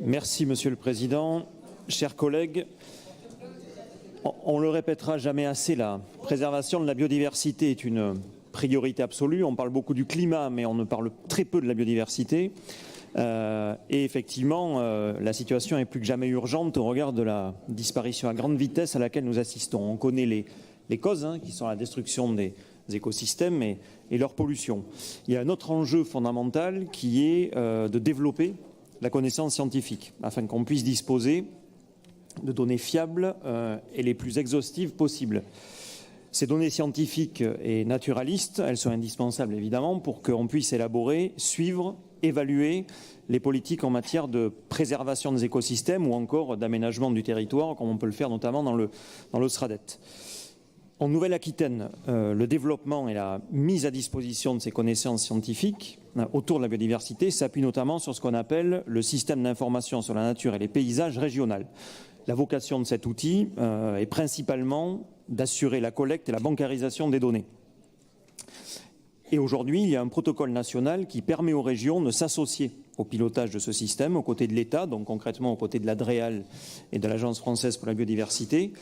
Merci Monsieur le Président. Chers collègues, on ne le répétera jamais assez, la préservation de la biodiversité est une priorité absolue. On parle beaucoup du climat, mais on ne parle très peu de la biodiversité. Et effectivement, la situation est plus que jamais urgente au regard de la disparition à grande vitesse à laquelle nous assistons. On connaît les causes, qui sont la destruction des écosystèmes et leur pollution. Il y a un autre enjeu fondamental qui est de développer la connaissance scientifique afin qu'on puisse disposer de données fiables et les plus exhaustives possibles. Ces données scientifiques et naturalistes, elles sont indispensables évidemment pour qu'on puisse élaborer, suivre, évaluer les politiques en matière de préservation des écosystèmes ou encore d'aménagement du territoire, comme on peut le faire notamment dans le SRADET. En Nouvelle-Aquitaine, le développement et la mise à disposition de ces connaissances scientifiques autour de la biodiversité s'appuie notamment sur ce qu'on appelle le système d'information sur la nature et les paysages régional. La vocation de cet outil est principalement d'assurer la collecte et la bancarisation des données. Et aujourd'hui, il y a un protocole national qui permet aux régions de s'associer au pilotage de ce système aux côtés de l'État, donc concrètement aux côtés de la DREAL et de l'Agence française pour la biodiversité.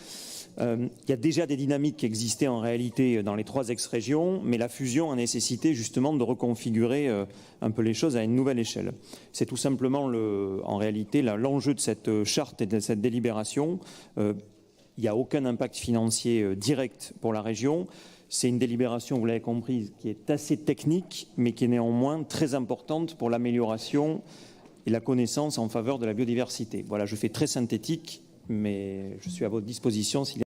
Il y a déjà des dynamiques qui existaient en réalité dans les 3 ex-régions, mais la fusion a nécessité justement de reconfigurer un peu les choses à une nouvelle échelle. C'est tout simplement en réalité l'enjeu de cette charte et de cette délibération. Il n'y a aucun impact financier direct pour la région. C'est une délibération, vous l'avez compris, qui est assez technique, mais qui est néanmoins très importante pour l'amélioration et la connaissance en faveur de la biodiversité. Voilà, je fais très synthétique, mais je suis à votre disposition s'il y a